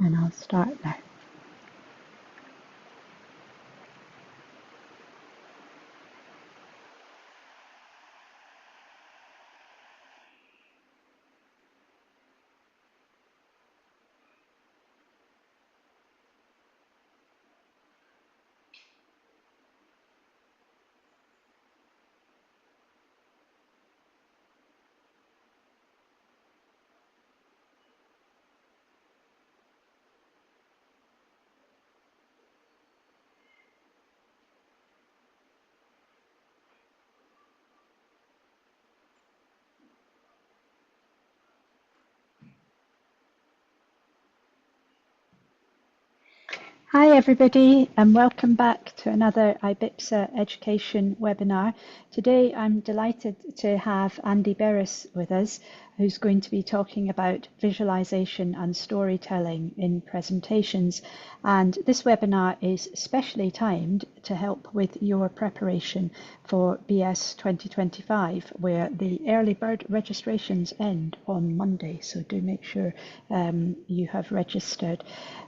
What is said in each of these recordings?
and I'll start now. Hi everybody and welcome back to another IBIPSA education webinar. Today I'm delighted to have Andy Berres with us, who's going to be talking about visualization and storytelling in presentations. And this webinar is specially timed to help with your preparation for BS 2025, where the early bird registrations end on Monday. So do make sure you have registered.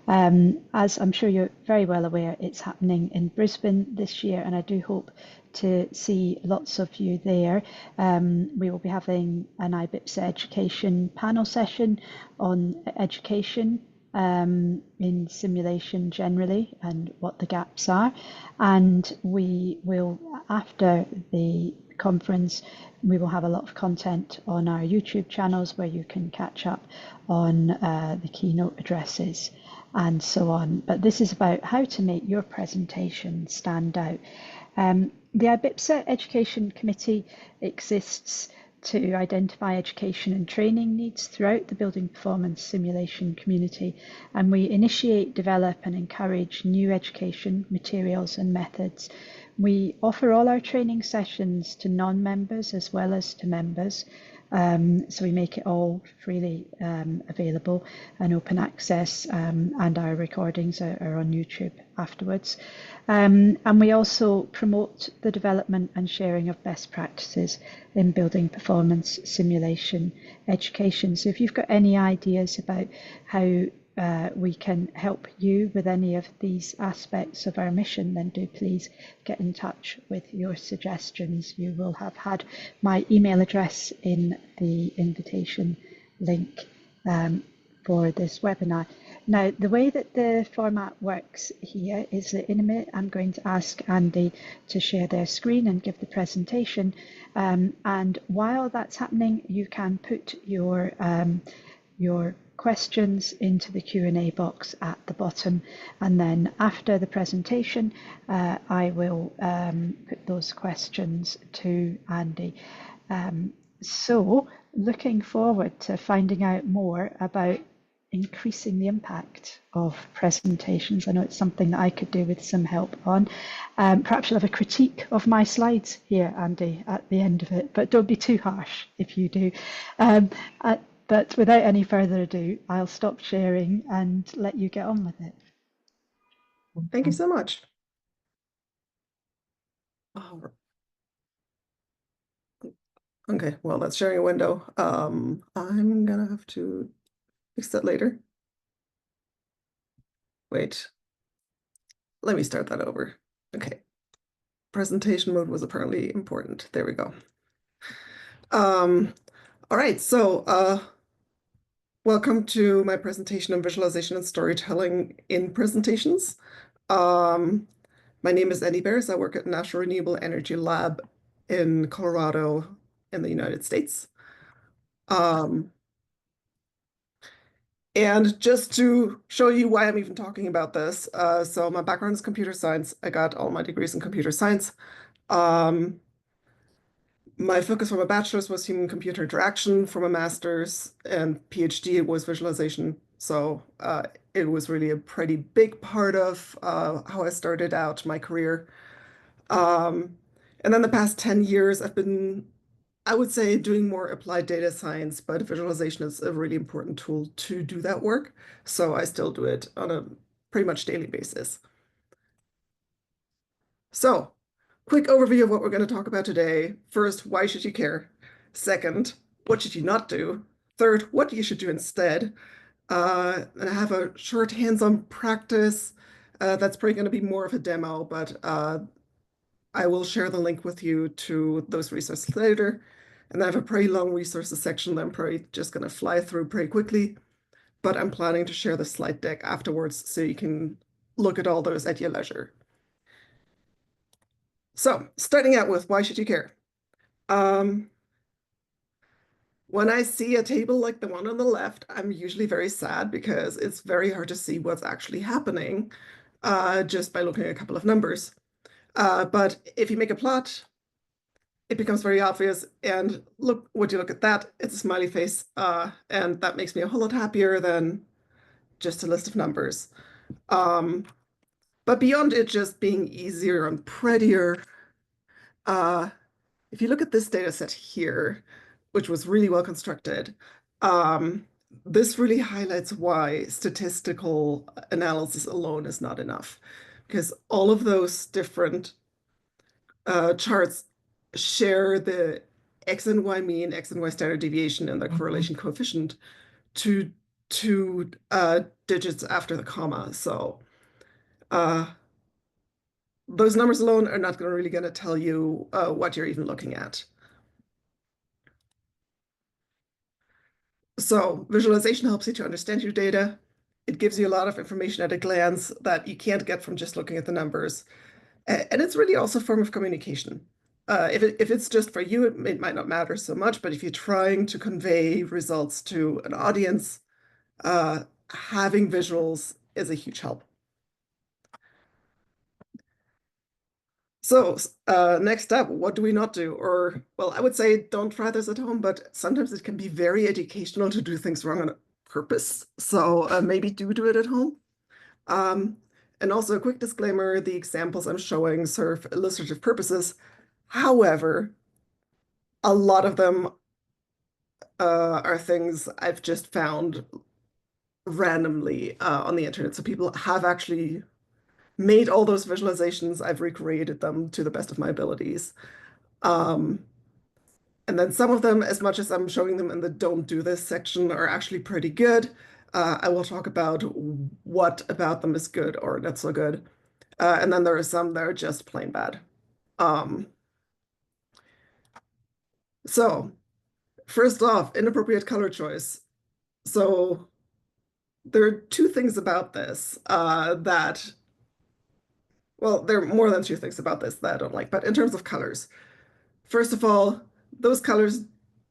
As I'm sure you're very well aware, it's happening in Brisbane this year, and I do hope to see lots of you there. We will be having an IBIPSA education panel session on education in simulation generally and what the gaps are. And we will, after the conference, we will have a lot of content on our YouTube channels where you can catch up on the keynote addresses and so on. But this is about how to make your presentation stand out. The IBIPSA Education Committee exists to identify education and training needs throughout the building performance simulation community, and we initiate, develop and encourage new education materials and methods. We offer all our training sessions to non-members as well as to members. So we make it all freely available and open access, and our recordings are on YouTube afterwards. And we also promote the development and sharing of best practices in building performance simulation education. So if you've got any ideas about how we can help you with any of these aspects of our mission, then do please get in touch with your suggestions. You will have had my email address in the invitation link for this webinar. Now, the way that the format works here is that in a minute I'm going to ask Andy to share their screen and give the presentation. And while that's happening, you can put your questions into the Q&A box at the bottom, and then after the presentation I will put those questions to Andy. So looking forward to finding out more about increasing the impact of presentations. I know it's something that I could do with some help on. Perhaps you'll have a critique of my slides here, Andy, at the end of it, but don't be too harsh if you do. But without any further ado, I'll stop sharing and let you get on with it. Thank you so much. Okay, well, that's sharing a window. I'm gonna have to fix that later. Wait, let me start that over. Okay, presentation mode was apparently important. There we go. All right, so welcome to my presentation on visualization and storytelling in presentations. My name is Andy Berres. I work at National Renewable Energy Lab in Colorado in the United States. And just to show you why I'm even talking about this, so my background is computer science. I got all my degrees in computer science. My focus for my bachelor's was human-computer interaction. For my master's and PhD, it was visualization. So it was really a pretty big part of how I started out my career. And then the past 10 years, I've been, I would say, doing more applied data science, but visualization is a really important tool to do that work. So I still do it on a pretty much daily basis. So, quick overview of what we're going to talk about today. First, why should you care? Second, what should you not do? Third, what you should do instead? And I have a short hands-on practice. That's probably going to be more of a demo, but I will share the link with you to those resources later. And I have a pretty long resources section that I'm probably just going to fly through pretty quickly, but I'm planning to share the slide deck afterwards so you can look at all those at your leisure. So starting out with why should you care? Um, when I see a table like the one on the left, I'm usually very sad because it's very hard to see what's actually happening just by looking at a couple of numbers. But if you make a plot, it becomes very obvious. And look, would you look at that? It's a smiley face. And that makes me a whole lot happier than just a list of numbers. Um, but beyond it just being easier and prettier, uh, if you look at this data set here, which was really well constructed, this really highlights why statistical analysis alone is not enough. Because all of those different charts share the X and Y mean, X and Y standard deviation, and the correlation coefficient to two digits after the comma. So uh, those numbers alone are not really going to tell you what you're even looking at. So visualization helps you to understand your data. It gives you a lot of information at a glance that you can't get from just looking at the numbers. And it's really also a form of communication. If it's just for you, it might not matter so much, but if you're trying to convey results to an audience, having visuals is a huge help. So next up, what do we not do? Or, well, I would say don't try this at home, but sometimes it can be very educational to do things wrong on purpose. So maybe do it at home. Um, and also a quick disclaimer, the examples I'm showing serve illustrative purposes. However, a lot of them are things I've just found randomly on the internet. So people have actually made all those visualizations. I've recreated them to the best of my abilities. Um, and then some of them, as much as I'm showing them in the don't do this section, are actually pretty good. I will talk about what about them is good or not so good. And then there are some that are just plain bad. Um, so first off, inappropriate color choice. So there are two things about this well, there are more than two things about this that I don't like, but in terms of colors, first of all, those colors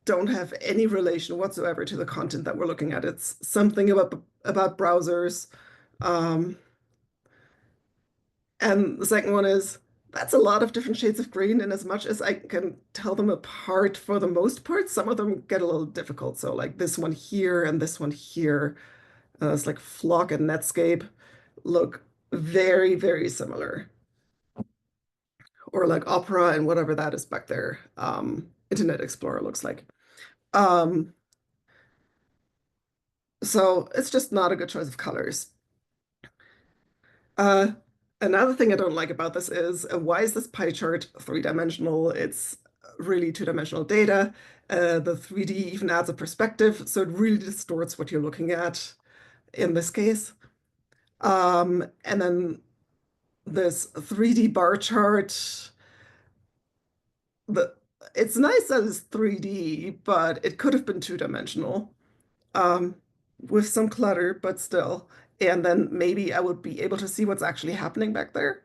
don't have any relation whatsoever to the content that we're looking at. It's something about browsers. Um, and the second one is that's a lot of different shades of green, and as much as I can tell them apart for the most part, some of them get a little difficult. So like this one here and this one here, it's like Flock and Netscape look very, very similar. Or like Opera and whatever that is back there. Internet Explorer looks like. Um, so it's just not a good choice of colors. Uh, Another thing I don't like about this is why is this pie chart three-dimensional? It's really two-dimensional data. The 3D even adds a perspective, so it really distorts what you're looking at in this case. And then this 3D bar chart, the it's nice that it's 3D, but it could have been two-dimensional um, with some clutter, but still. And then maybe I would be able to see what's actually happening back there.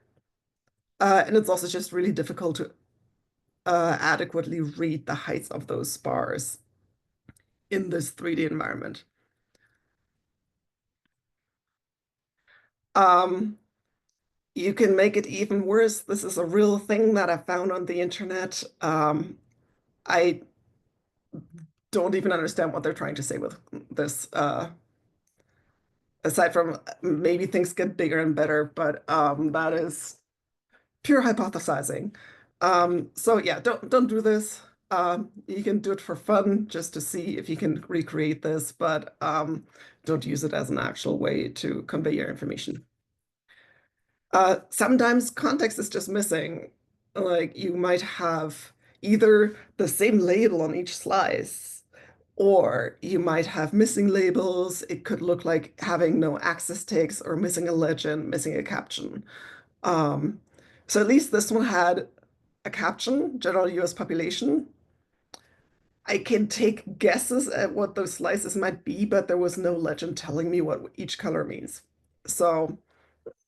And it's also just really difficult to adequately read the heights of those bars in this 3D environment. Um, you can make it even worse. This is a real thing that I found on the internet. I don't even understand what they're trying to say with this, aside from maybe things get bigger and better, but that is pure hypothesizing. So yeah, don't do this. You can do it for fun just to see if you can recreate this, but don't use it as an actual way to convey your information. Sometimes context is just missing. Like you might have either the same label on each slice, Or you might have missing labels. It could look like having no access tags or missing a legend, missing a caption. Um, so at least this one had a caption, general US population. I can take guesses at what those slices might be, but there was no legend telling me what each color means. So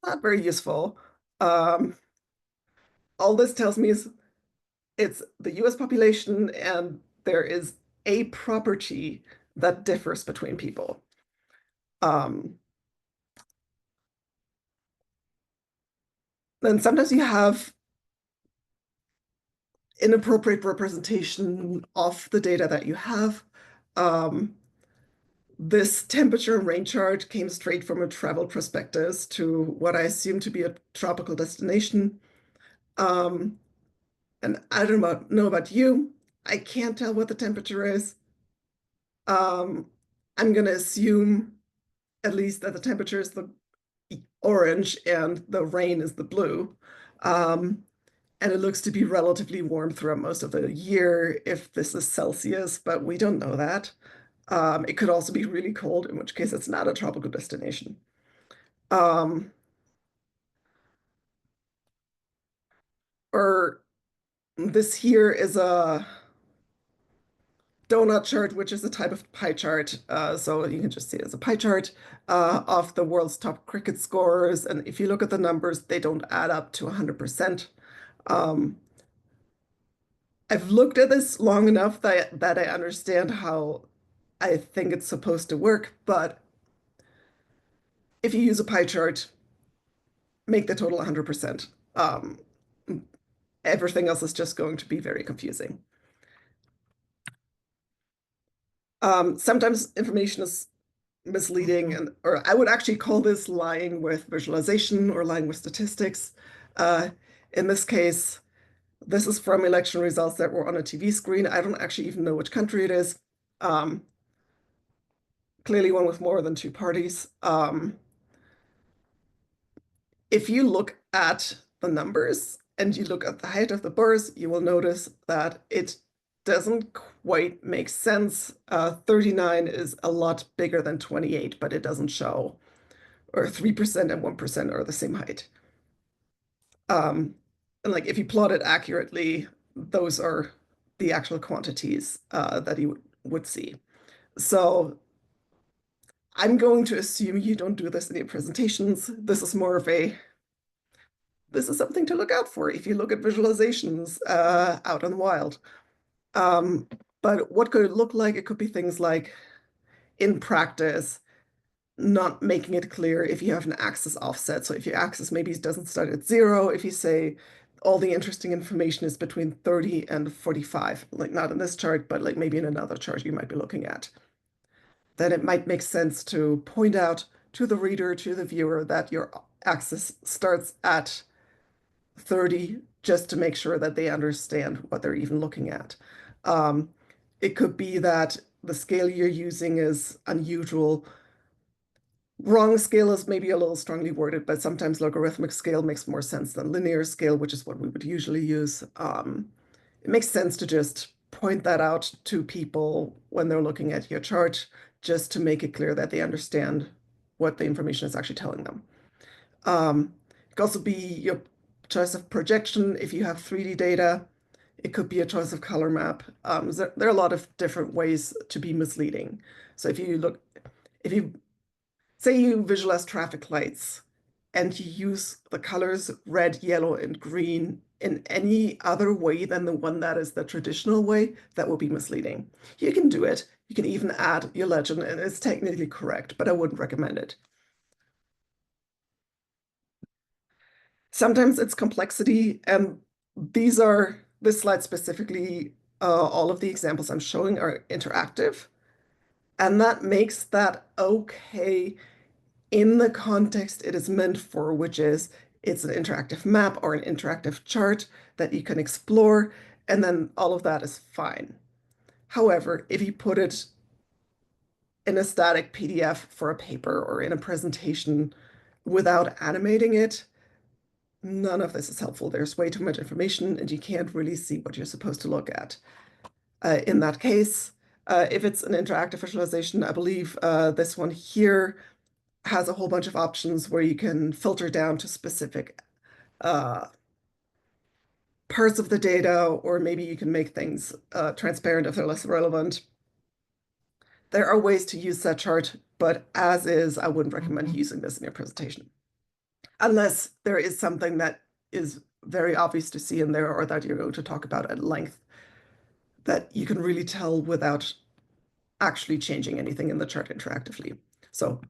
not very useful. Um, all this tells me is it's the US population and there is a property that differs between people. Um, then sometimes you have inappropriate representation of the data that you have. Um, this temperature and rain chart came straight from a travel prospectus to what I assume to be a tropical destination. Um, and I don't know about you. I can't tell what the temperature is. Um, I'm going to assume at least that the temperature is the orange and the rain is the blue. Um, and it looks to be relatively warm throughout most of the year if this is Celsius, but we don't know that. It could also be really cold, in which case it's not a tropical destination. Um, or this here is a donut chart, which is a type of pie chart. So you can just see it as a pie chart of the world's top cricket scorers. And if you look at the numbers, they don't add up to 100%. Um, I've looked at this long enough that I understand how I think it's supposed to work, but if you use a pie chart, make the total 100%. Everything else is just going to be very confusing. Sometimes information is misleading, or I would actually call this lying with visualization or lying with statistics. Uh, in this case, this is from election results that were on a TV screen. I don't actually even know which country it is. Um, clearly one with more than two parties. If you look at the numbers and you look at the height of the bars, you will notice that it doesn't quite make sense. 39 is a lot bigger than 28, but it doesn't show. Or 3% and 1% are the same height. And like if you plot it accurately, those are the actual quantities that you would see. So I'm going to assume you don't do this in your presentations. This is more of this is something to look out for if you look at visualizations out in the wild. But what could it look like? It could be things like in practice, not making it clear if you have an axis offset. So if your axis maybe doesn't start at 0, if you say all the interesting information is between 30 and 45, like not in this chart, but like maybe in another chart you might be looking at, then it might make sense to point out to the reader, to the viewer, that your axis starts at 30 just to make sure that they understand what they're even looking at. It could be that the scale you're using is unusual. Wrong scale is maybe a little strongly worded, but sometimes logarithmic scale makes more sense than linear scale, which is what we would usually use. It makes sense to just point that out to people when they're looking at your chart, just to make it clear that they understand what the information is actually telling them. It could also be your choice of projection. If you have 3D data, it could be a choice of color map. There are a lot of different ways to be misleading. So if you say you visualize traffic lights and you use the colors red, yellow, and green in any other way than the one that is the traditional way, that will be misleading. You can do it. You can even add your legend, and it's technically correct, but I wouldn't recommend it. Sometimes it's complexity, and this slide specifically, all of the examples I'm showing are interactive, and that makes that okay in the context it is meant for, which is it's an interactive map or an interactive chart that you can explore, and then all of that is fine. However, if you put it in a static PDF for a paper or in a presentation without animating it, none of this is helpful. There's way too much information and you can't really see what you're supposed to look at. In that case, If it's an interactive visualization, I believe this one here has a whole bunch of options where you can filter down to specific uh, parts of the data, or maybe you can make things transparent if they're less relevant. There are ways to use that chart, but as is, I wouldn't recommend using this in your presentation unless there is something that is very obvious to see in there or that you're going to talk about at length that you can really tell without actually changing anything in the chart interactively. So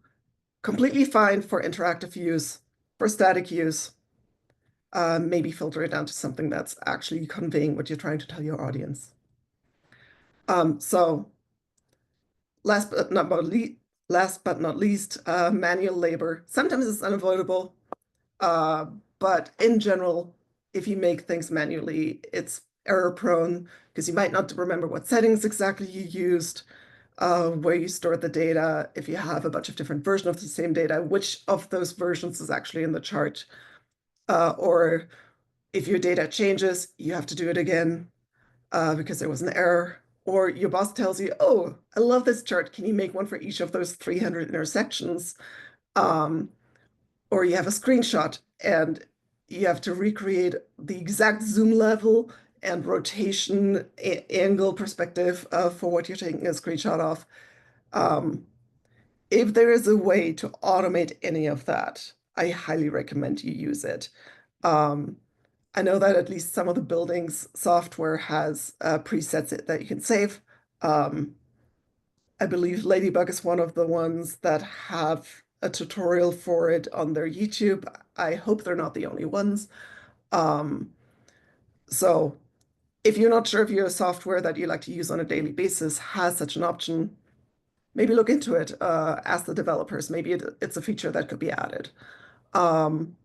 completely fine for interactive use. For static use, maybe filter it down to something that's actually conveying what you're trying to tell your audience. So last but not least, manual labor. Sometimes it's unavoidable, but in general, if you make things manually, it's error prone because you might not remember what settings exactly you used, where you stored the data, if you have a bunch of different versions of the same data, which of those versions is actually in the chart, or if your data changes, you have to do it again because there was an error, or your boss tells you, oh, I love this chart. Can you make one for each of those 300 intersections? Or you have a screenshot and you have to recreate the exact zoom level and rotation angle perspective for what you're taking a screenshot of. If there is a way to automate any of that, I highly recommend you use it. I know that at least some of the buildings software has presets that you can save. I believe Ladybug is one of the ones that have a tutorial for it on their YouTube. I hope they're not the only ones. Um, so if you're not sure if your software that you like to use on a daily basis has such an option, maybe look into it. Ask the developers. Maybe it's a feature that could be added. Um,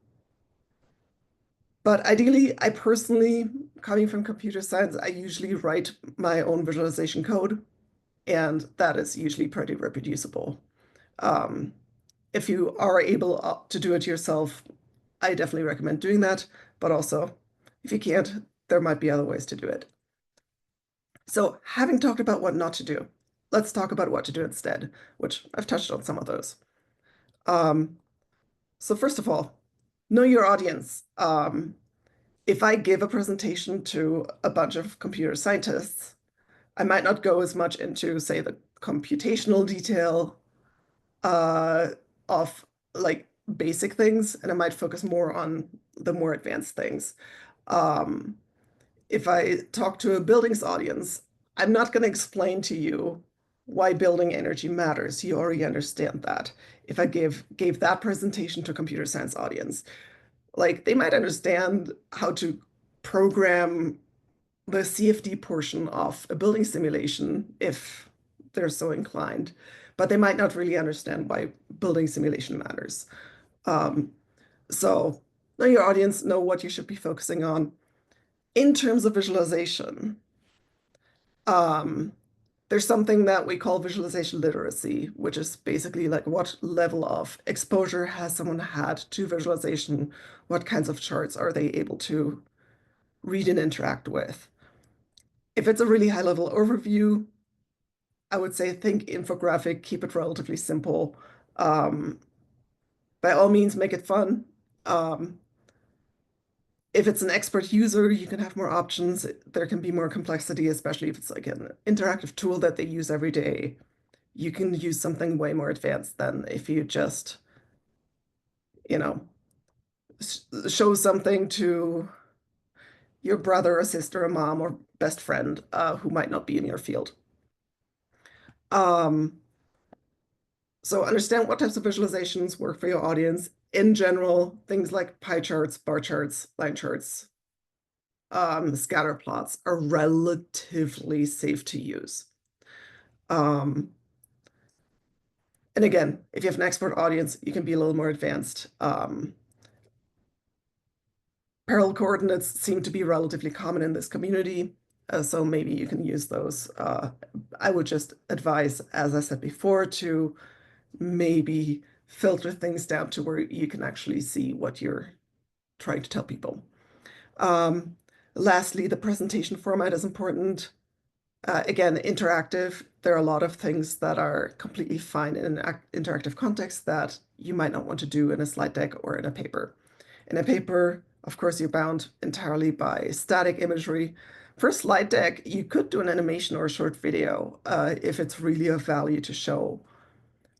but ideally, I personally, coming from computer science, I usually write my own visualization code, and that is usually pretty reproducible. Um, if you are able to do it yourself, I definitely recommend doing that. But also, if you can't, there might be other ways to do it. So, having talked about what not to do, let's talk about what to do instead, which I've touched on some of those. Um, so, first of all, know your audience. If I give a presentation to a bunch of computer scientists, I might not go as much into, say, the computational detail uh, of like basic things, and I might focus more on the more advanced things. Um, if I talk to a buildings audience, I'm not going to explain to you why building energy matters. You already understand that. If I gave that presentation to a computer science audience, like they might understand how to program the CFD portion of a building simulation if they're so inclined, but they might not really understand why building simulation matters. Um, so know your audience, know what you should be focusing on. In terms of visualization, um, there's something that we call visualization literacy, which is basically like what level of exposure has someone had to visualization? What kinds of charts are they able to read and interact with? If it's a really high level overview, I would say think infographic, keep it relatively simple. Um, by all means, make it fun. Um, if it's an expert user, you can have more options. There can be more complexity, especially if it's like an interactive tool that they use every day. You can use something way more advanced than if you just, you know, show something to your brother or sister or mom or best friend who might not be in your field. Um, So understand what types of visualizations work for your audience. In general, things like pie charts, bar charts, line charts, scatter plots are relatively safe to use. Um, and again, if you have an expert audience, you can be a little more advanced. Parallel coordinates seem to be relatively common in this community, so maybe you can use those. I would just advise, as I said before, to maybe filter things down to where you can actually see what you're trying to tell people. Um, Lastly, the presentation format is important. Again, interactive, there are a lot of things that are completely fine in an interactive context that you might not want to do in a slide deck or in a paper. In a paper, of course, you're bound entirely by static imagery. For a slide deck, you could do an animation or a short video if it's really of value to show.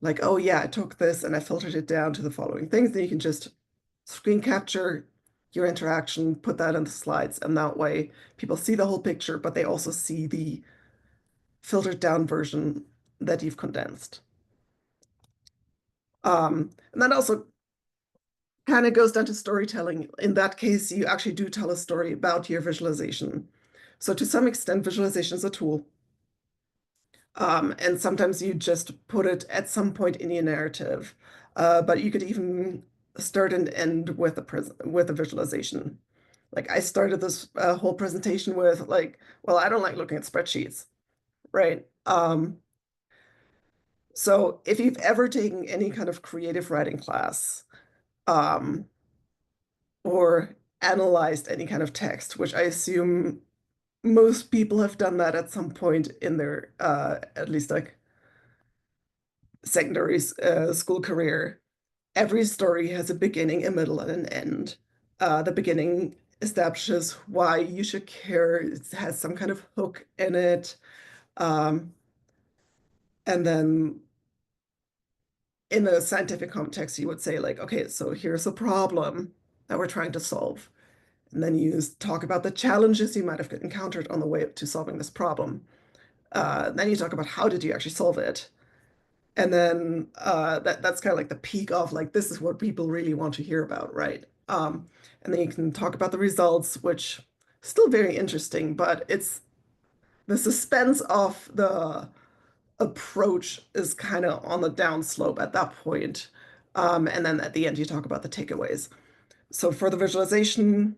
Like, oh yeah, I took this and I filtered it down to the following things. Then you can just screen capture your interaction, put that in the slides, and that way people see the whole picture, but they also see the filtered down version that you've condensed. And that also kind of goes down to storytelling. In that case, you actually do tell a story about your visualization. So to some extent, visualization is a tool. And sometimes you just put it at some point in your narrative. But you could even start and end with a visualization. Like I started this whole presentation with like, well, I don't like looking at spreadsheets, right? So if you've ever taken any kind of creative writing class, um, or analyzed any kind of text, which I assume most people have done that at some point in their at least like secondary school career. Every story has a beginning, a middle, and an end. The beginning establishes why you should care. It has some kind of hook in it. Um, and then in a scientific context, you would say like, okay, so here's a problem that we're trying to solve. And then you talk about the challenges you might have encountered on the way to solving this problem. Then you talk about how did you actually solve it. And then that's kind of like the peak of like, this is what people really want to hear about, right? And then you can talk about the results, which still very interesting, but it's the suspense of the approach is kind of on the downslope at that point. And then at the end, you talk about the takeaways. So for the visualization,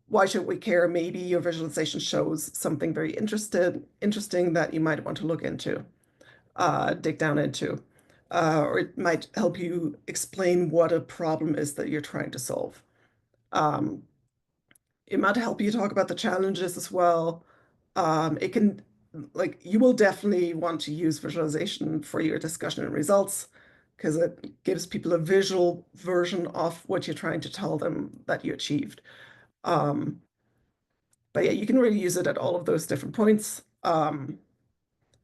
why should we care? Maybe your visualization shows something very interesting that you might want to look into, dig down into, or it might help you explain what a problem is that you're trying to solve. Um, it might help you talk about the challenges as well. It can, like, you will definitely want to use visualization for your discussion and results because it gives people a visual version of what you're trying to tell them that you achieved. Um, but yeah, you can really use it at all of those different points,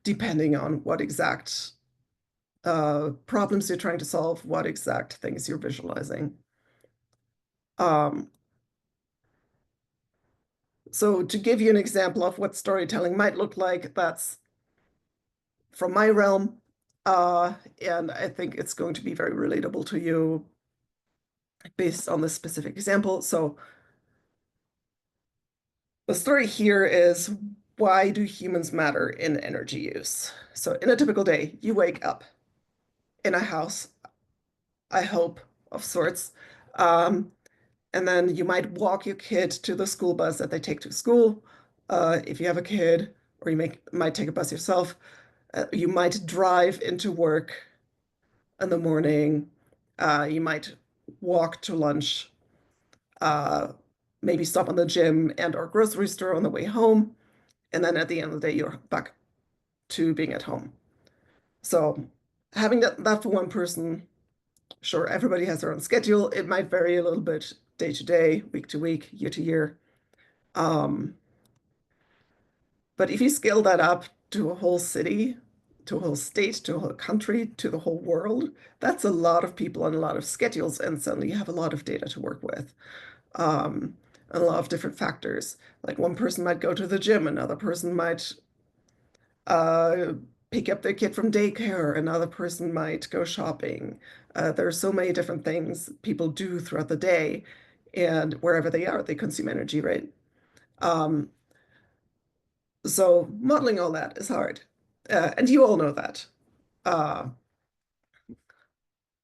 depending on what exact problems you're trying to solve, what exact things you're visualizing. Um, so to give you an example of what storytelling might look like, that's from my realm. And I think it's going to be very relatable to you based on this specific example. So the story here is, why do humans matter in energy use? So in a typical day, you wake up in a house, I hope, of sorts. Um, and then you might walk your kid to the school bus that they take to school. If you have a kid, or you might take a bus yourself. You might drive into work in the morning. You might walk to lunch, uh, maybe stop in the gym and or grocery store on the way home. And then at the end of the day, you're back to being at home. So having that for one person, sure, everybody has their own schedule. It might vary a little bit day to day, week to week, year to year. Um, but if you scale that up to a whole city, to a whole state, to a whole country, to the whole world, that's a lot of people and a lot of schedules, and suddenly you have a lot of data to work with. And a lot of different factors. Like one person might go to the gym, another person might uh, pick up their kid from daycare, another person might go shopping. There are so many different things people do throughout the day, and wherever they are, they consume energy, right? Um, so modeling all that is hard, and you all know that. Uh,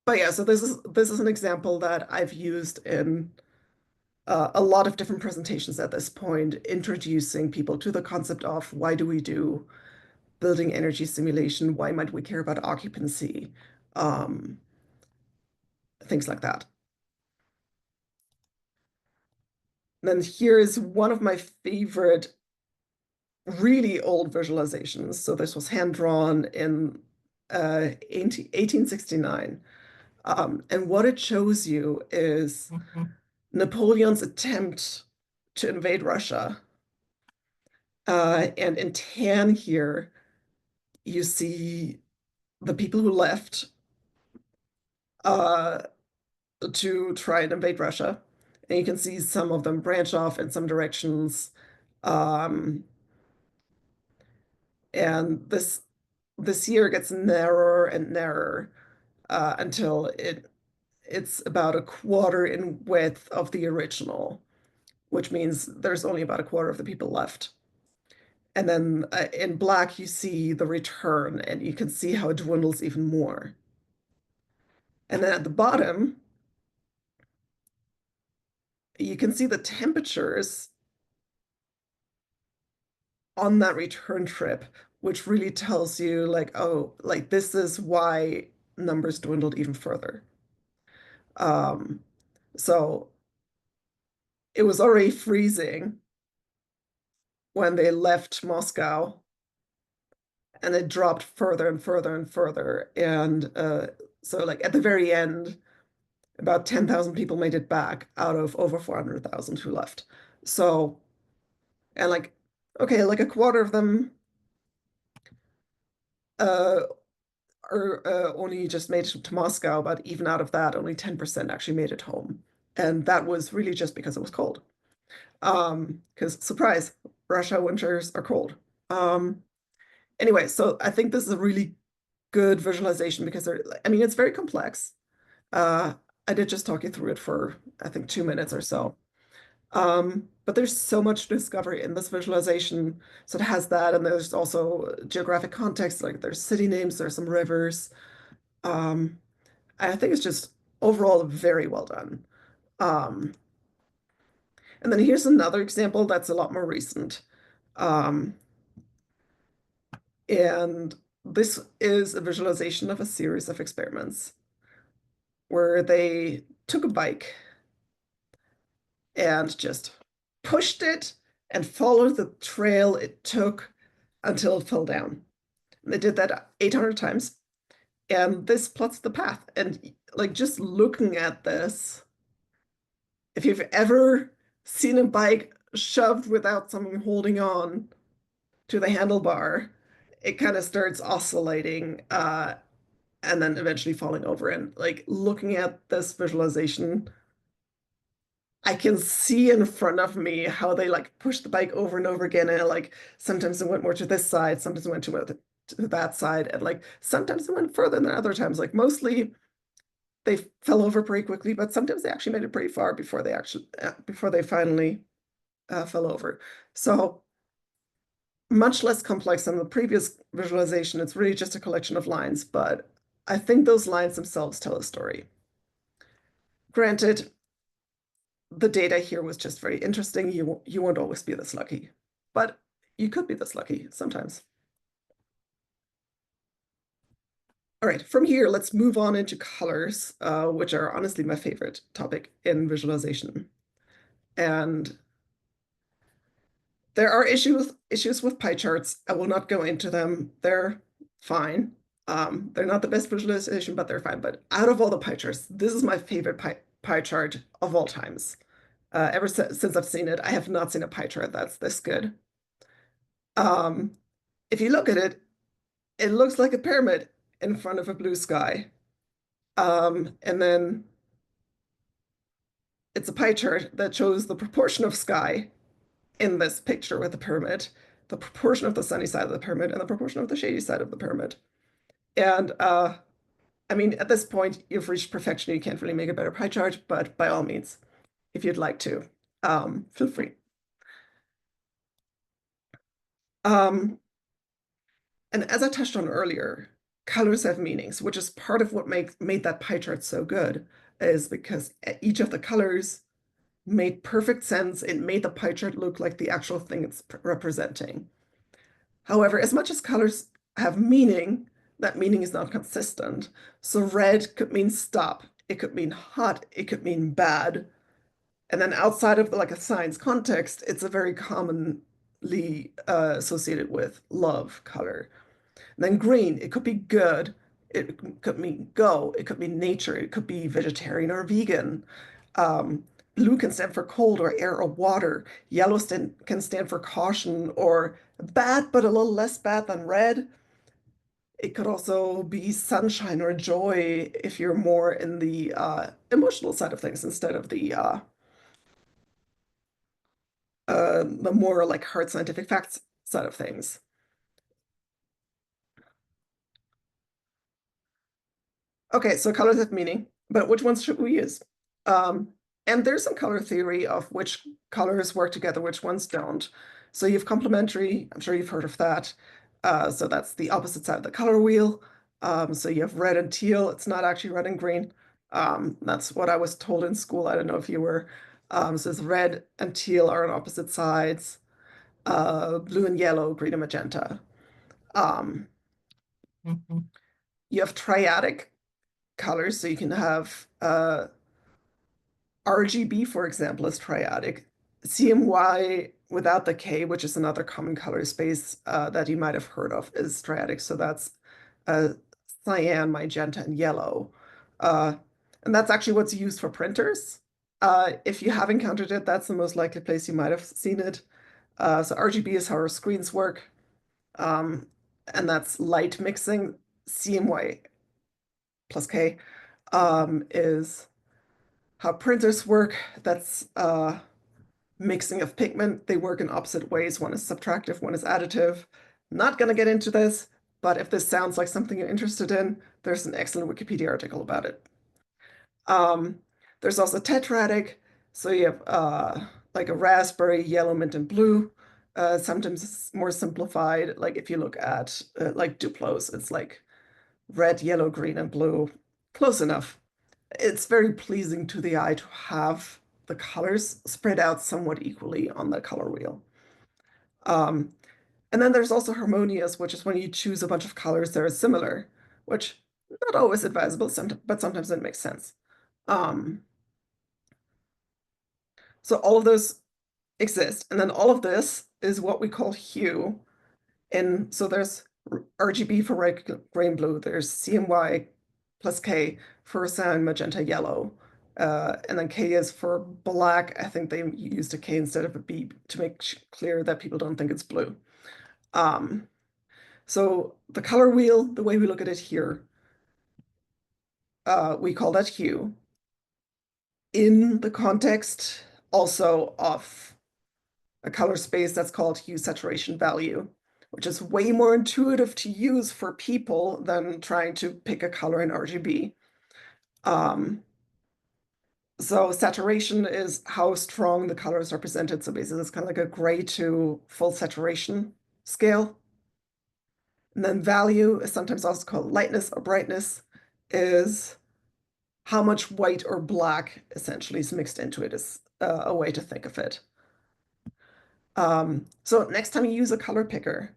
but yeah, so this is an example that I've used in a lot of different presentations at this point, introducing people to the concept of why do we do building energy simulation? Why might we care about occupancy? Um, things like that. Then here is one of my favorite really old visualizations. So this was hand drawn in 1869. And what it shows you is Napoleon's attempt to invade Russia. And in tan here, you see the people who left uh, to try and invade Russia. And you can see some of them branch off in some directions. Um, and this year gets narrower and narrower until it's about a quarter in width of the original, which means there's only about a quarter of the people left. And then in black, you see the return, and you can see how it dwindles even more. And then at the bottom, you can see the temperatures on that return trip, which really tells you like, oh, like this is why numbers dwindled even further. Um, so it was already freezing when they left Moscow, and it dropped further and further and further. And so like at the very end, about 10,000 people made it back out of over 400,000 who left. So, and like, okay, like a quarter of them uh, only just made it to Moscow, but even out of that, only 10% actually made it home. And that was really just because it was cold. Because surprise, Russia winters are cold. Um, anyway, so I think this is a really good visualization because I mean, it's very complex. Uh, I did just talk you through it for, I think, 2 minutes or so. But there's so much to discover in this visualization. So it has that, and there's also geographic context, like there's city names, there's some rivers. Um, I think it's just overall very well done. Um, and then here's another example that's a lot more recent. Um, and this is a visualization of a series of experiments where they took a bike and just pushed it and followed the trail it took until it fell down. And they did that 800 times. And this plots the path. And like just looking at this, if you've ever seen a bike shoved without someone holding on to the handlebar, it kind of starts oscillating and then eventually falling over. And like looking at this visualization, I can see in front of me how they like push the bike over and over again. And like sometimes it went more to this side, sometimes it went to that side, and like sometimes it went further than other times. Like mostly they fell over pretty quickly, but sometimes they actually made it pretty far before they finally fell over. So much less complex than the previous visualization. It's really just a collection of lines, but I think those lines themselves tell a story. Granted, the data here was just very interesting. You won't always be this lucky, but you could be this lucky sometimes. All right, from here, let's move on into colors, which are honestly my favorite topic in visualization. And there are issues with pie charts. I will not go into them. They're fine. They're not the best visualization, but they're fine. But out of all the pie charts, this is my favorite pie chart of all times. Ever since I've seen it, I have not seen a pie chart that's this good. Um, if you look at it, it looks like a pyramid in front of a blue sky. And then it's a pie chart that shows the proportion of sky in this picture with the pyramid, the proportion of the sunny side of the pyramid, and the proportion of the shady side of the pyramid. And I mean, at this point, you've reached perfection. You can't really make a better pie chart, but by all means, if you'd like to, feel free. Um, and as I touched on earlier, colors have meanings, which is part of what made that pie chart so good, is because each of the colors made perfect sense. It made the pie chart look like the actual thing it's representing. However, as much as colors have meaning, that meaning is not consistent. So red could mean stop, it could mean hot, it could mean bad. And then outside of like a science context, it's a very common usually associated with love color. And then green, it could be good. It could mean go. It could mean nature. It could be vegetarian or vegan. Um, Blue can stand for cold or air or water. Yellow can stand for caution or bad, but a little less bad than red. It could also be sunshine or joy if you're more in the emotional side of things instead of the more like hard scientific facts side of things. Okay, so colors have meaning, but which ones should we use? Um, and there's some color theory of which colors work together, which ones don't. So you have complementary, I'm sure you've heard of that. So that's the opposite side of the color wheel. So you have red and teal. It's not actually red and green. That's what I was told in school. I don't know if you were. So it's red and teal are on opposite sides. Blue and yellow, green and magenta. Um, you have triadic colors, so you can have RGB, for example, is triadic. CMY without the K, which is another common color space that you might have heard of, is triadic. So that's cyan, magenta, and yellow. Uh, and that's actually what's used for printers. If you have encountered it, that's the most likely place you might have seen it. So RGB is how our screens work. Um, and that's light mixing. CMY plus K is how printers work. That's mixing of pigment. They work in opposite ways. One is subtractive, one is additive. Not going to get into this, but if this sounds like something you're interested in, there's an excellent Wikipedia article about it. Um, there's also tetradic. So you have like a raspberry, yellow, mint, and blue. Sometimes it's more simplified. Like if you look at like Duplos, it's like red, yellow, green, and blue. Close enough. It's very pleasing to the eye to have the colors spread out somewhat equally on the color wheel. Um, and then there's also harmonious, which is when you choose a bunch of colors that are similar, which not always advisable, but sometimes it makes sense. Um, so all of those exist, and then all of this is what we call hue. And so there's RGB for red, green, blue. There's CMY plus K for cyan, magenta, yellow. And then K is for black. I think they used a K instead of a B to make clear that people don't think it's blue. Um, so the color wheel, the way we look at it here, we call that hue. In the context also of a color space that's called hue saturation value, which is way more intuitive to use for people than trying to pick a color in RGB. So saturation is how strong the colors are presented. So basically it's kind of like a gray to full saturation scale. And then value is sometimes also called lightness or brightness, is how much white or black essentially is mixed into it, is a way to think of it. So next time you use a color picker,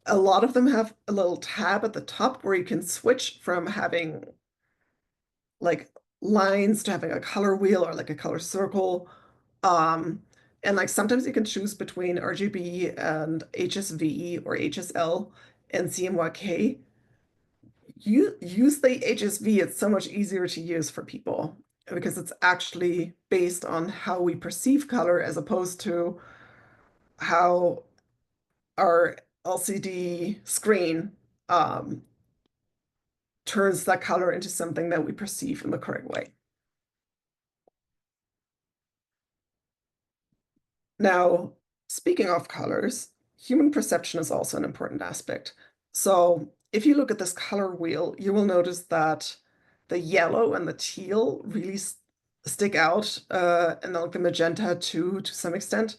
a lot of them have a little tab at the top where you can switch from having like lines to having a color wheel or like a color circle. And like sometimes you can choose between RGB and HSV or HSL and CMYK. You use the HSV, it's so much easier to use for people because it's actually based on how we perceive color as opposed to how our LCD screen turns that color into something that we perceive in the correct way. Now, speaking of colors, human perception is also an important aspect. So if you look at this color wheel, you will notice that the yellow and the teal really stick out, and like the magenta too, to some extent.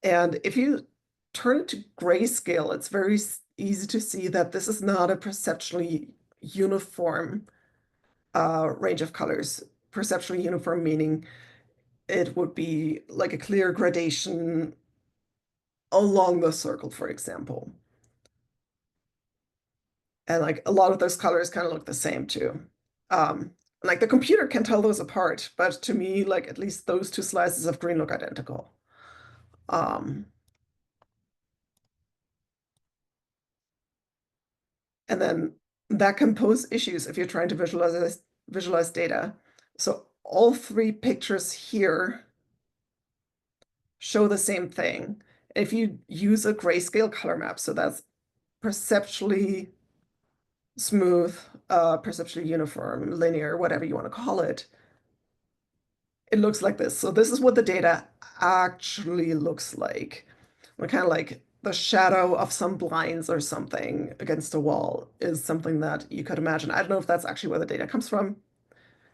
And if you turn it to grayscale, it's very easy to see that this is not a perceptually uniform range of colors. Perceptually uniform meaning it would be like a clear gradation along the circle, for example. And like a lot of those colors kind of look the same too. Like the computer can tell those apart, but to me, like at least those two slices of green look identical. Um, and then that can pose issues if you're trying to visualize data. So all three pictures here show the same thing. If you use a grayscale color map, so that's perceptually smooth, perceptually uniform, linear, whatever you want to call it, it looks like this. So this is what the data actually looks like. Kind of like the shadow of some blinds or something against a wall is something that you could imagine. I don't know if that's actually where the data comes from.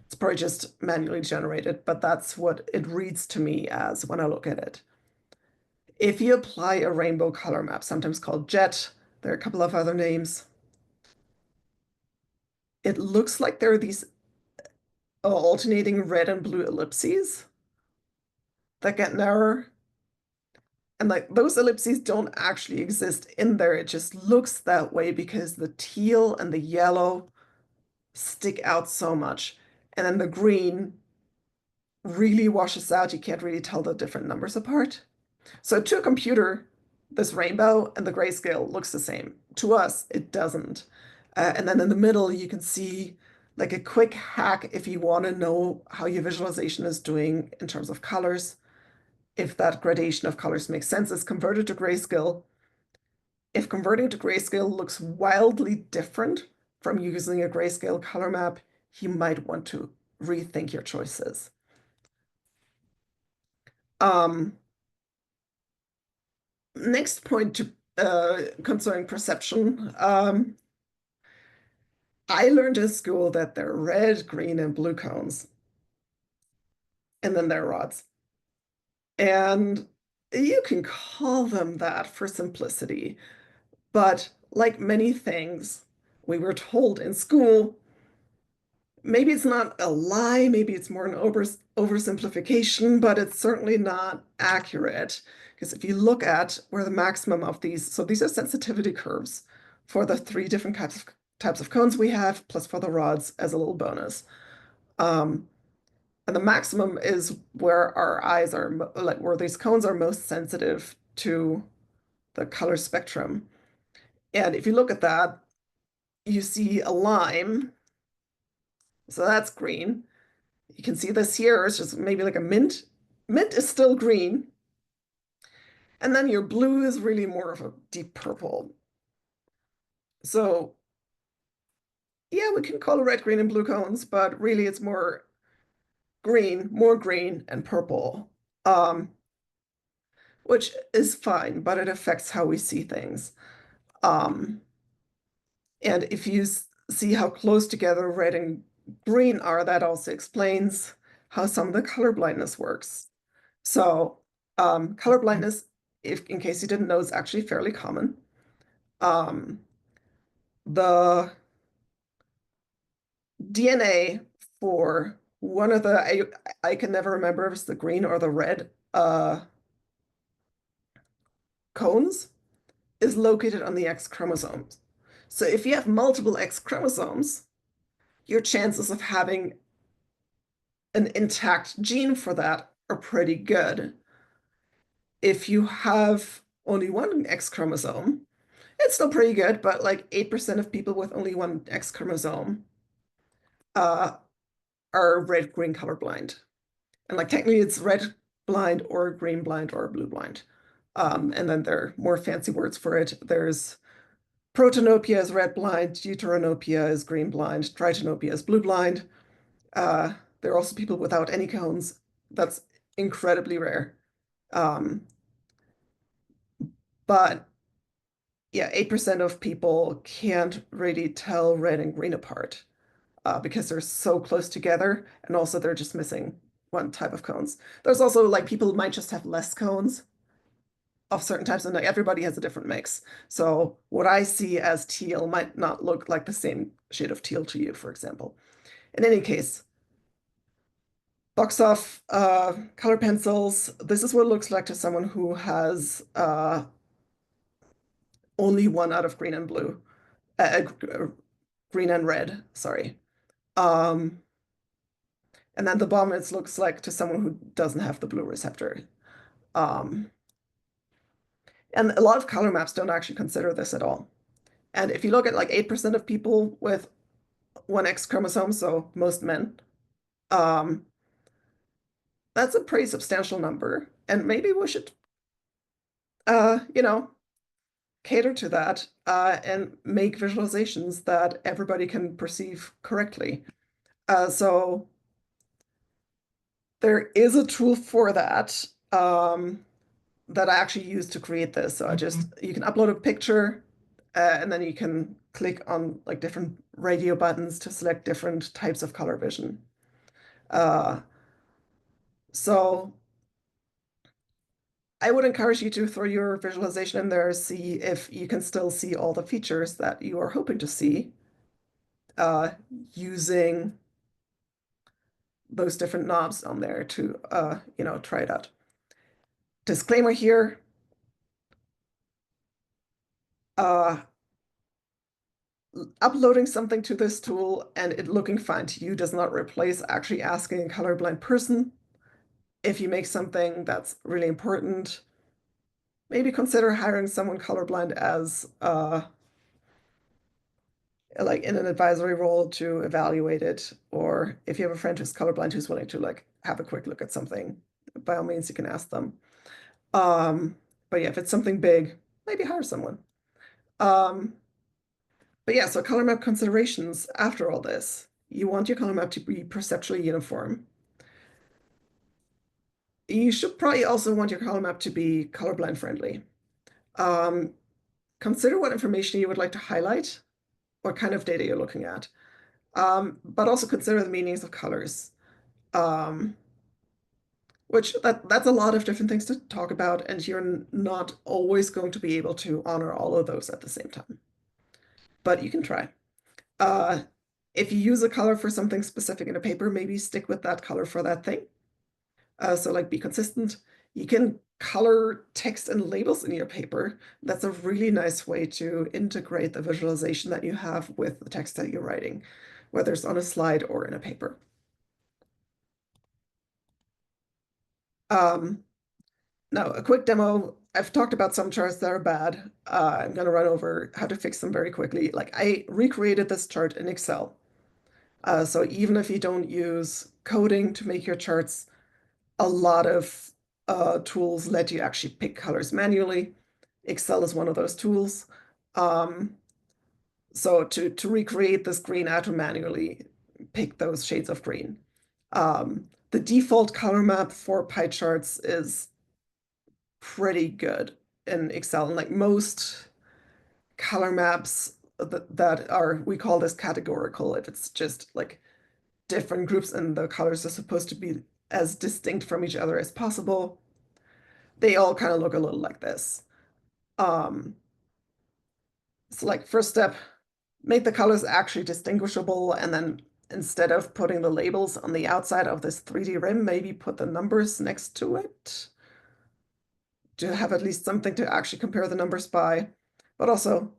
It's probably just manually generated, but that's what it reads to me as when I look at it. If you apply a rainbow color map, sometimes called JET, there are a couple of other names, it looks like there are these alternating red and blue ellipses that get narrower. And like those ellipses don't actually exist in there. It just looks that way because the teal and the yellow stick out so much. And then the green really washes out. You can't really tell the different numbers apart. So to a computer, this rainbow and the grayscale looks the same. To us, it doesn't. And then in the middle, you can see like a quick hack if you want to know how your visualization is doing in terms of colors. If that gradation of colors makes sense, is converted to grayscale. If converting to grayscale looks wildly different from using a grayscale color map, you might want to rethink your choices. Um, Next point to concerning perception. I learned in school that there are red, green, and blue cones, and then there are rods. And you can call them that for simplicity, but like many things we were told in school, maybe it's not a lie, maybe it's more an oversimplification, but it's certainly not accurate. Because if you look at where the maximum of these, so these are sensitivity curves for the three different types of cones we have, plus for the rods as a little bonus. Um, and the maximum is where our eyes are, like where these cones are most sensitive to the color spectrum. And if you look at that, you see a lime. So that's green. You can see this here. It's just maybe like a mint. Mint is still green. And then your blue is really more of a deep purple. So yeah, we can call it red, green, and blue cones, but really it's more green, and purple, which is fine, but it affects how we see things. Um, and if you see how close together red and green are, that also explains how some of the color blindness works. So color blindness, if in case you didn't know, is actually fairly common. The DNA for one of the, I can never remember if it's the green or the red cones, is located on the X chromosomes. So if you have multiple X chromosomes, your chances of having an intact gene for that are pretty good. If you have only one X chromosome, it's still pretty good, but like 8% of people with only one X chromosome uh, are red-green colorblind. And like technically it's red blind or green blind or blue blind. And then there are more fancy words for it. There's protanopia is red blind, deuteranopia is green blind, tritanopia is blue blind. There are also people without any cones. That's incredibly rare. But yeah, 8% of people can't really tell red and green apart because they're so close together. And also they're just missing one type of cones. There's also like people might just have less cones of certain types, and like everybody has a different mix. So what I see as teal might not look like the same shade of teal to you, for example. In any case, box off color pencils. This is what it looks like to someone who has only one out of green and blue, green and red, sorry. Um, and then the bottom it looks like to someone who doesn't have the blue receptor. Um, And a lot of color maps don't actually consider this at all. And if you look at like 8% of people with one X chromosome, so most men, um, that's a pretty substantial number. And maybe we should, you know, cater to that and make visualizations that everybody can perceive correctly. So there is a tool for that that I actually use to create this. So you can upload a picture and then you can click on like different radio buttons to select different types of color vision. Uh, so I would encourage you to throw your visualization in there, see if you can still see all the features that you are hoping to see uh, using those different knobs on there to, try it out. Disclaimer here, uh, uploading something to this tool and it looking fine to you does not replace actually asking a colorblind person. If you make something that's really important, maybe consider hiring someone colorblind as like in an advisory role to evaluate it, or if you have a friend who's colorblind who's willing to like have a quick look at something, by all means you can ask them. But yeah, if it's something big, maybe hire someone. Um, but yeah, so color map considerations after all this. You want your color map to be perceptually uniform. You should probably also want your color map to be colorblind friendly. Um, Consider what information you would like to highlight, what kind of data you're looking at, but also consider the meanings of colors, um, which that's a lot of different things to talk about, and you're not always going to be able to honor all of those at the same time, but you can try. Uh, if you use a color for something specific in a paper, maybe stick with that color for that thing. So like be consistent. You can color text and labels in your paper. That's a really nice way to integrate the visualization that you have with the text that you're writing, whether it's on a slide or in a paper. Now, a quick demo. I've talked about some charts that are bad. I'm going to run over how to fix them very quickly. Like I recreated this chart in Excel. So even if you don't use coding to make your charts, a lot of tools let you actually pick colors manually. Excel is one of those tools. Um, so to recreate this green, I had to manually pick those shades of green. The default color map for pie charts is pretty good in Excel. And like most color maps that are, we call this categorical, if it's just like different groups and the colors are supposed to be as distinct from each other as possible, they all kind of look a little like this. Um, so like first step, make the colors actually distinguishable, and then instead of putting the labels on the outside of this 3D rim, maybe put the numbers next to it to have at least something to actually compare the numbers by. But also,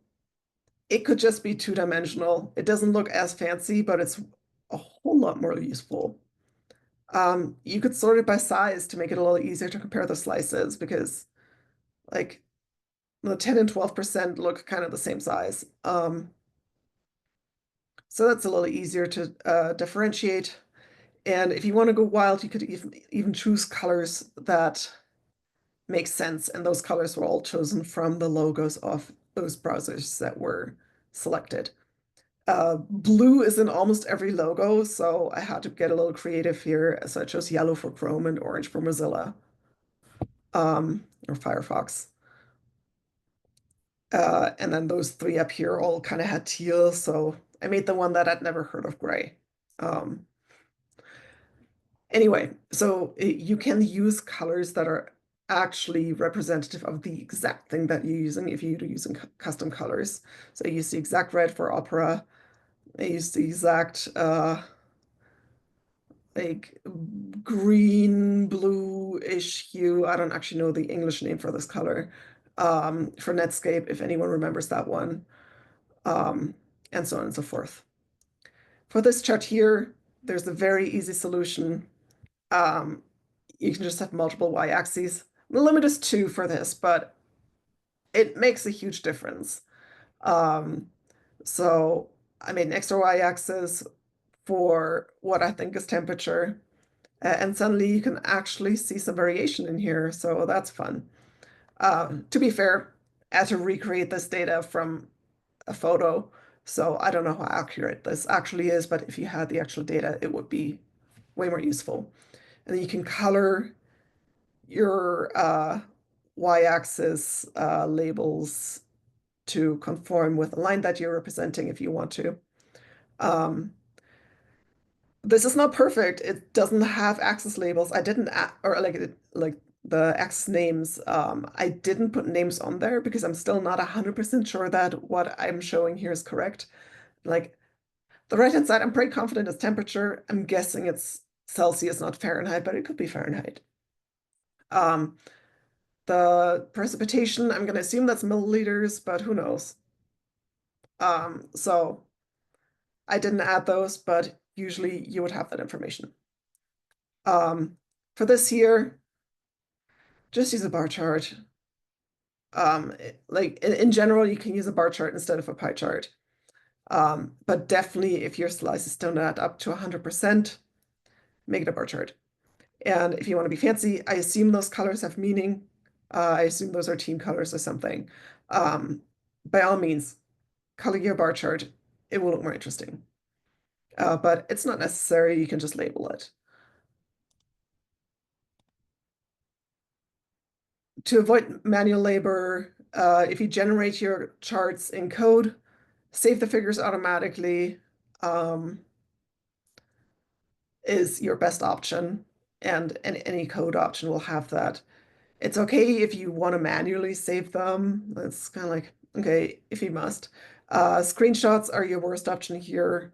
it could just be two-dimensional. It doesn't look as fancy, but it's a whole lot more useful. You could sort it by size to make it a little easier to compare the slices, because like the 10 and 12% look kind of the same size. So that's a little easier to differentiate. And if you want to go wild, you could even choose colors that make sense. And those colors were all chosen from the logos of those browsers that were selected. Blue is in almost every logo, so I had to get a little creative here. So I chose yellow for Chrome and orange for Mozilla, or Firefox. And then those three up here all kind of had teal, so I made the one that I'd never heard of gray. Anyway, so you can use colors that are actually representative of the exact thing that you're using if you're using custom colors. So I use the exact red for opera. I use the exact like green, blue-ish hue. I don't actually know the English name for this color. For Netscape, if anyone remembers that one. And so on and so forth. For this chart here, there's a very easy solution. You can just have multiple y-axes. The limit is 2 for this, but it makes a huge difference. Um, so I made an extra y-axis for what I think is temperature, and suddenly you can actually see some variation in here, so that's fun. To be fair, I had to recreate this data from a photo, so I don't know how accurate this actually is, but if you had the actual data, it would be way more useful. And then you can color your y-axis labels to conform with the line that you're representing if you want to. Um, this is not perfect. It doesn't have axis labels. I didn't, or like the axis names. I didn't put names on there because I'm still not 100% sure that what I'm showing here is correct. Like the right-hand side, I'm pretty confident is temperature. I'm guessing it's Celsius, not Fahrenheit, but it could be Fahrenheit. Um, the precipitation, I'm going to assume that's milliliters, but who knows? So I didn't add those, but usually you would have that information. For this here, just use a bar chart. Like in general, you can use a bar chart instead of a pie chart. But definitely if your slices don't add up to 100%, make it a bar chart. And if you want to be fancy, I assume those colors have meaning. I assume those are team colors or something. By all means, color your bar chart. It will look more interesting. But it's not necessary. You can just label it. To avoid manual labor, if you generate your charts in code, save the figures automatically is your best option. And any code option will have that. It's okay if you want to manually save them. That's kind of like, okay, if you must. Screenshots are your worst option here.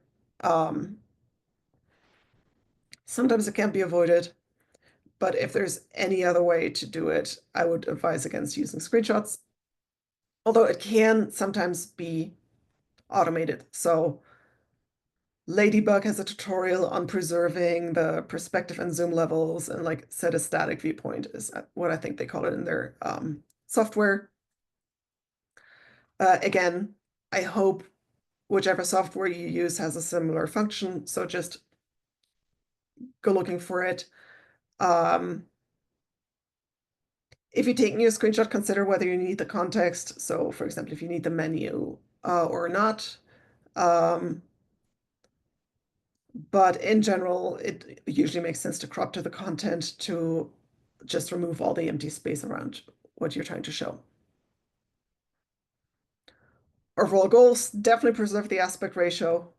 Sometimes it can't be avoided, but if there's any other way to do it, I would advise against using screenshots. Although it can sometimes be automated. So Ladybug has a tutorial on preserving the perspective and zoom levels and like set a static viewpoint is what I think they call it in their software. Again, I hope whichever software you use has a similar function, so just go looking for it. If you're taking a screenshot, consider whether you need the context. So for example, if you need the menu or not. But in general, it usually makes sense to crop to the content to just remove all the empty space around what you're trying to show. Overall goals, definitely preserve the aspect ratio.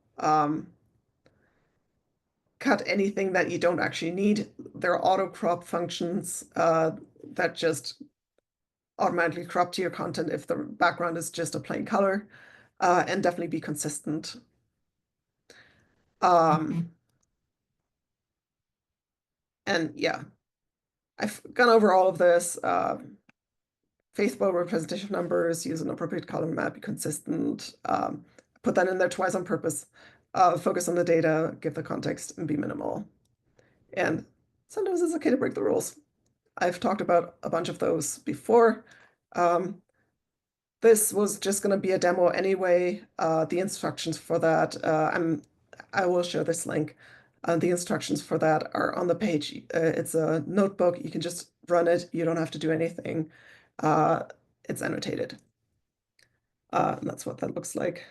Cut anything that you don't actually need. There are auto crop functions that just automatically crop to your content if the background is just a plain color, and definitely be consistent. And yeah, I've gone over all of this. Faithful representation of numbers, use an appropriate color map, be consistent. Put that in there twice on purpose. Focus on the data, give the context, and be minimal. And sometimes it's okay to break the rules. I've talked about a bunch of those before. This was just going to be a demo anyway. The instructions for that, I will share this link. The instructions for that are on the page. It's a notebook. You can just run it. You don't have to do anything. It's annotated. And that's what that looks like.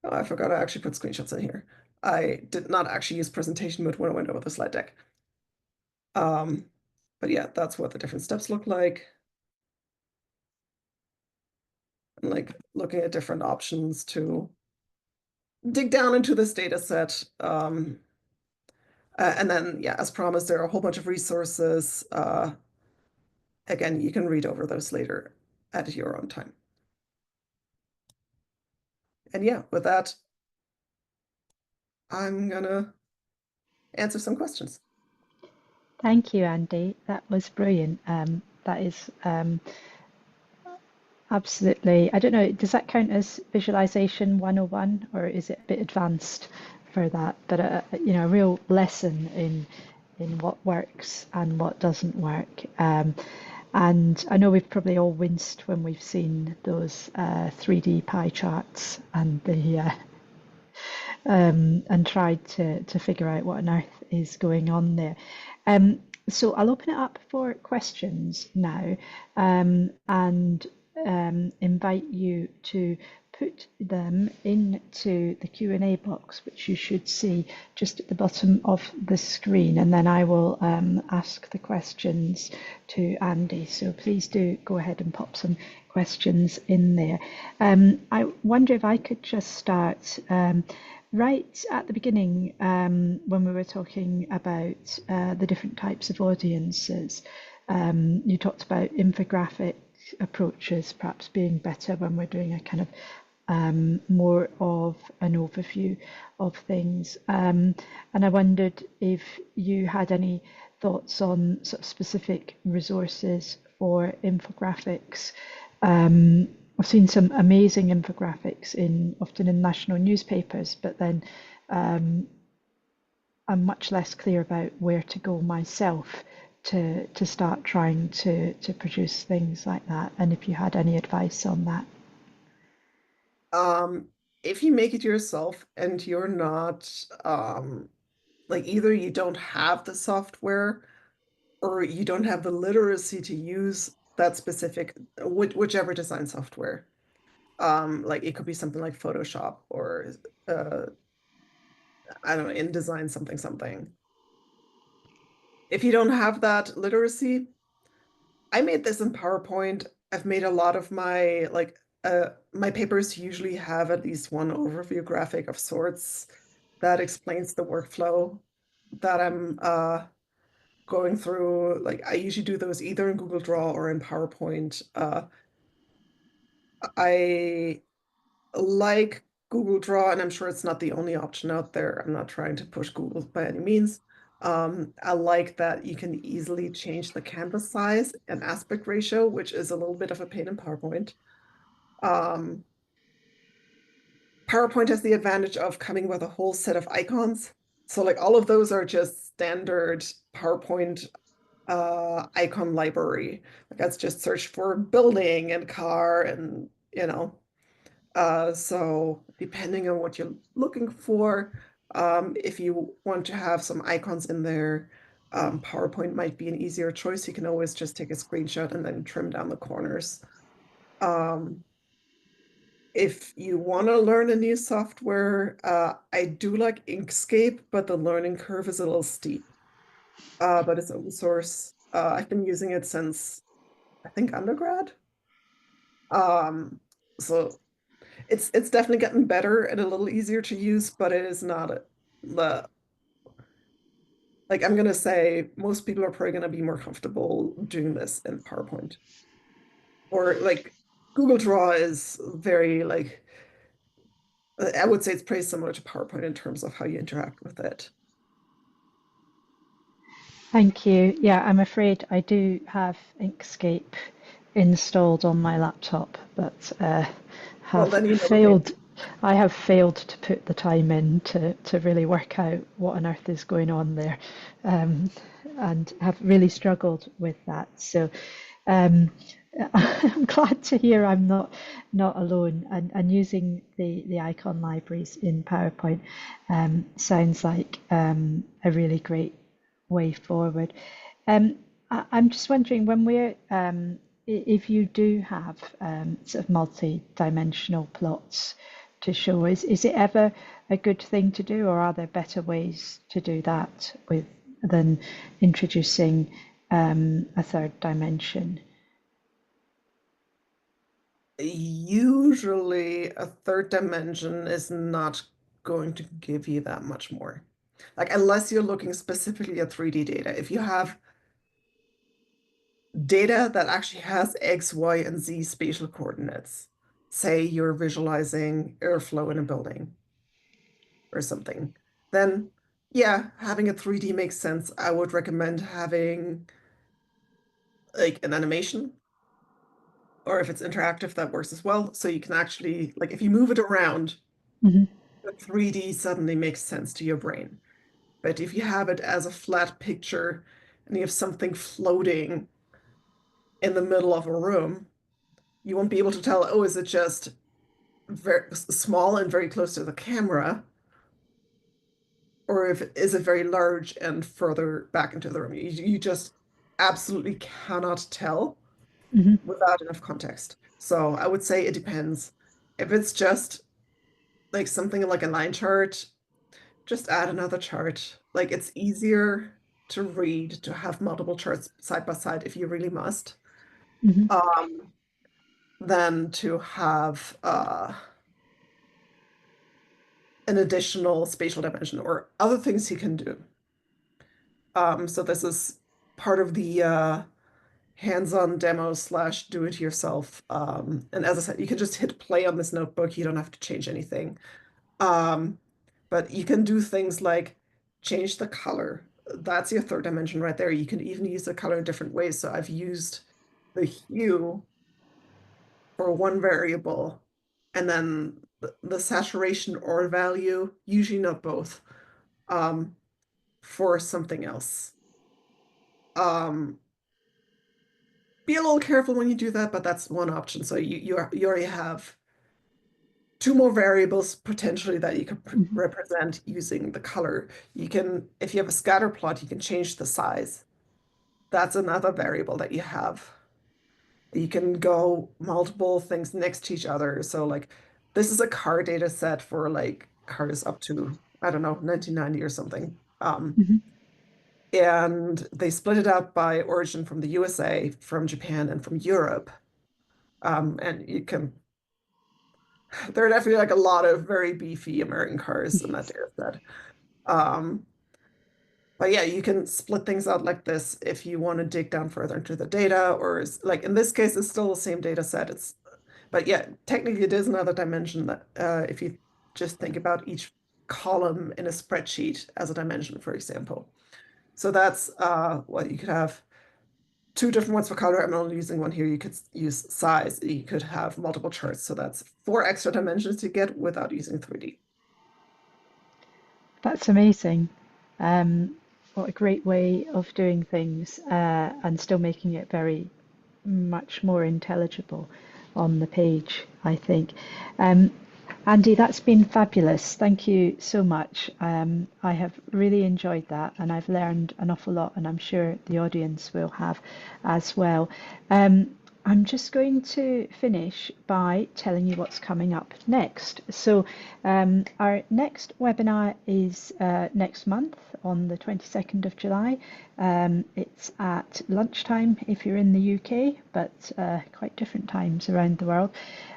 Oh, I forgot I actually put screenshots in here. I did not actually use presentation mode when I went over the slide deck. But yeah, that's what the different steps look like. And like looking at different options to dig down into this data set. And then, yeah, as promised, there are a whole bunch of resources. Again, you can read over those later at your own time. And yeah, with that, I'm gonna answer some questions. Thank you, Andy. That was brilliant. That is absolutely, I don't know, does that count as visualization 101 or is it a bit advanced for that? But a real lesson in what works and what doesn't work. And I know we've probably all winced when we've seen those 3D pie charts and tried to figure out what on earth is going on there. So I'll open it up for questions now, and invite you to put them into the Q&A box, which you should see just at the bottom of the screen, and then I will ask the questions to Andy. So please do go ahead and pop some questions in there. I wonder if I could just start right at the beginning, when we were talking about the different types of audiences. You talked about infographic approaches perhaps being better when we're doing a kind of more of an overview of things. And I wondered if you had any thoughts on sort of specific resources for infographics. I've seen some amazing infographics often in national newspapers, but then I'm much less clear about where to go myself to start trying to produce things like that, and if you had any advice on that. Um, if you make it yourself and you're not like either you don't have the software or you don't have the literacy to use that specific whichever design software. Like it could be something like Photoshop or uh I don't know, InDesign something something. If you don't have that literacy, I made this in PowerPoint. I've made a lot of my papers usually have at least one overview graphic of sorts that explains the workflow that I'm going through. Like I usually do those either in Google Draw or in PowerPoint. I like Google Draw, and I'm sure it's not the only option out there. I'm not trying to push Google by any means. I like that you can easily change the canvas size and aspect ratio, which is a little bit of a pain in PowerPoint. Um, PowerPoint has the advantage of coming with a whole set of icons. So like all of those are just standard PowerPoint icon library. Like that's just search for building and car and so depending on what you're looking for, if you want to have some icons in there, PowerPoint might be an easier choice. You can always just take a screenshot and then trim down the corners. Um, if you want to learn a new software, I do like Inkscape, but the learning curve is a little steep. But it's open source. I've been using it since I think undergrad. Um, so it's definitely getting better and a little easier to use, but it is not the like I'm gonna say most people are probably gonna be more comfortable doing this in PowerPoint. Or like Google Draw is very like I would say it's pretty similar to PowerPoint in terms of how you interact with it. Thank you. Yeah, I'm afraid I do have Inkscape installed on my laptop, but Well, have then you know the game. failed. I have failed to put the time in to really work out what on earth is going on there, um, and have really struggled with that. So um, I'm glad to hear I'm not alone, and using the icon libraries in PowerPoint sounds like a really great way forward. I'm just wondering when if you do have sort of multi-dimensional plots to show, is it ever a good thing to do, or are there better ways to do that than introducing a third dimension? Usually a third dimension is not going to give you that much more. Like unless you're looking specifically at 3D data. If you have data that actually has X, Y, and Z spatial coordinates. Say you're visualizing airflow in a building or something, then yeah, having a 3D makes sense. I would recommend having like an animation, or if it's interactive, that works as well. So you can actually, like, if you move it around, Mhm. the 3D suddenly makes sense to your brain. But if you have it as a flat picture and you have something floating, in the middle of a room, you won't be able to tell, oh, is it just very small and very close to the camera, or if is it very large and further back into the room? You just absolutely cannot tell Hmm. without enough context. So I would say it depends. If it's just like something like a line chart, just add another chart. Like it's easier to read, to have multiple charts side by side if you really must, Hmm. um, than to have an additional spatial dimension or other things you can do. So this is part of the hands-on demo slash do it yourself. And as I said, you can just hit play on this notebook. You don't have to change anything. Um, but you can do things like change the color. That's your third dimension right there. You can even use the color in different ways. So I've used the hue for one variable and then the saturation or value, usually not both, um, for something else. Um, be a little careful when you do that, but that's one option. So you already have two more variables potentially that you could Hmm. represent using the color. You can, if you have a scatter plot, you can change the size. That's another variable that you have. You can go multiple things next to each other. So like this is a car data set for like cars up to, I don't know, 1990 or something. Hmm. And they split it up by origin from the USA, from Japan, and from Europe. And you can, there are definitely like a lot of very beefy American cars in that Yes. data set. Um, but yeah, you can split things out like this if you want to dig down further into the data, or like in this case, it's still the same data set. But yeah, technically it is another dimension that if you just think about each column in a spreadsheet as a dimension, for example. So that's what you could have two different ones for color. I'm only using one here. You could use size. You could have multiple charts. So that's four extra dimensions to get without using 3D. That's amazing. What a great way of doing things and still making it very much more intelligible on the page, I think. Um, Andy, that's been fabulous. Thank you so much. I have really enjoyed that and I've learned an awful lot, and I'm sure the audience will have as well. I'm just going to finish by telling you what's coming up next. So, our next webinar is next month on the 22nd of July. It's at lunchtime if you're in the UK, but quite different times around the world.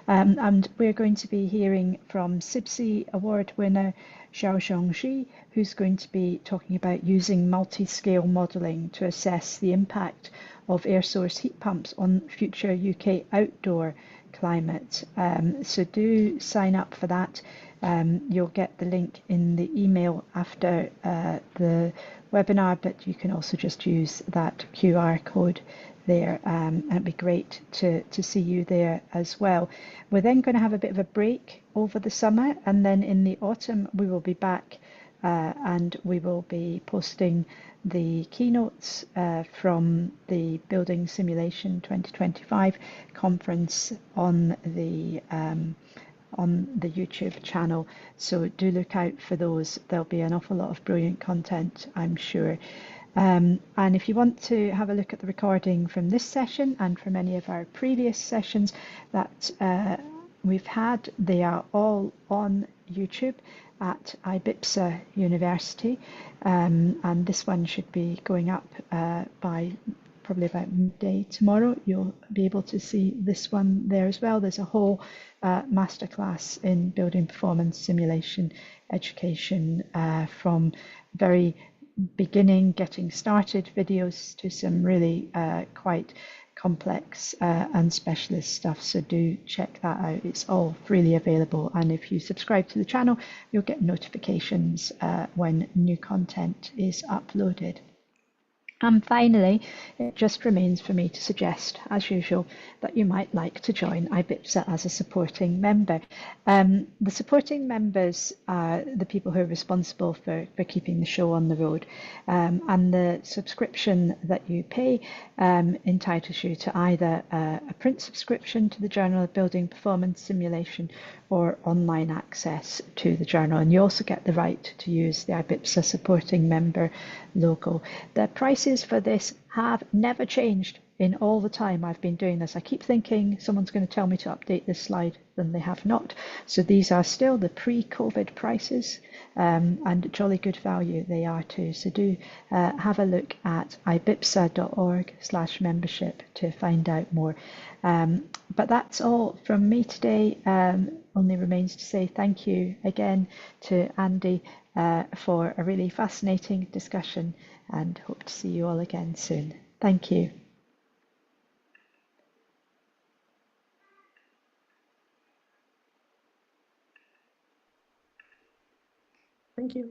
And we're going to be hearing from CIBSE award winner Xiao Zhongxi, who's going to be talking about using multi-scale modelling to assess the impact of air source heat pumps on future UK outdoor climate. So do sign up for that. You'll get the link in the email after the webinar, but you can also just use that QR code there. And it'd be great to see you there as well. We're then going to have a bit of a break over the summer, and then in the autumn we will be back and we will be posting the keynotes from the Building Simulation 2025 conference on the YouTube channel. So do look out for those. There'll be an awful lot of brilliant content, I'm sure. And if you want to have a look at the recording from this session and from any of our previous sessions that we've had, they are all on YouTube at IBIPSA University. And this one should be going up by probably about midday tomorrow. You'll be able to see this one there as well. There's a whole masterclass in building performance simulation education from very beginning, getting started videos to some really quite complex and specialist stuff. So do check that out. It's all freely available. And if you subscribe to the channel, you'll get notifications when new content is uploaded. And finally, it just remains for me to suggest, as usual, that you might like to join IBIPSA as a supporting member. The supporting members are the people who are responsible for keeping the show on the road. And the subscription that you pay entitles you to either a print subscription to the Journal of Building Performance Simulation or online access to the journal. And you also get the right to use the IBIPSA supporting member logo. The prices for this have never changed in all the time I've been doing this. I keep thinking someone's going to tell me to update this slide, then they have not. So these are still the pre-COVID prices, and jolly good value they are too. So do have a look at ibipsa.org/membership to find out more. But that's all from me today. Only remains to say thank you again to Andy for a really fascinating discussion, and hope to see you all again soon. Thank you. Thank you.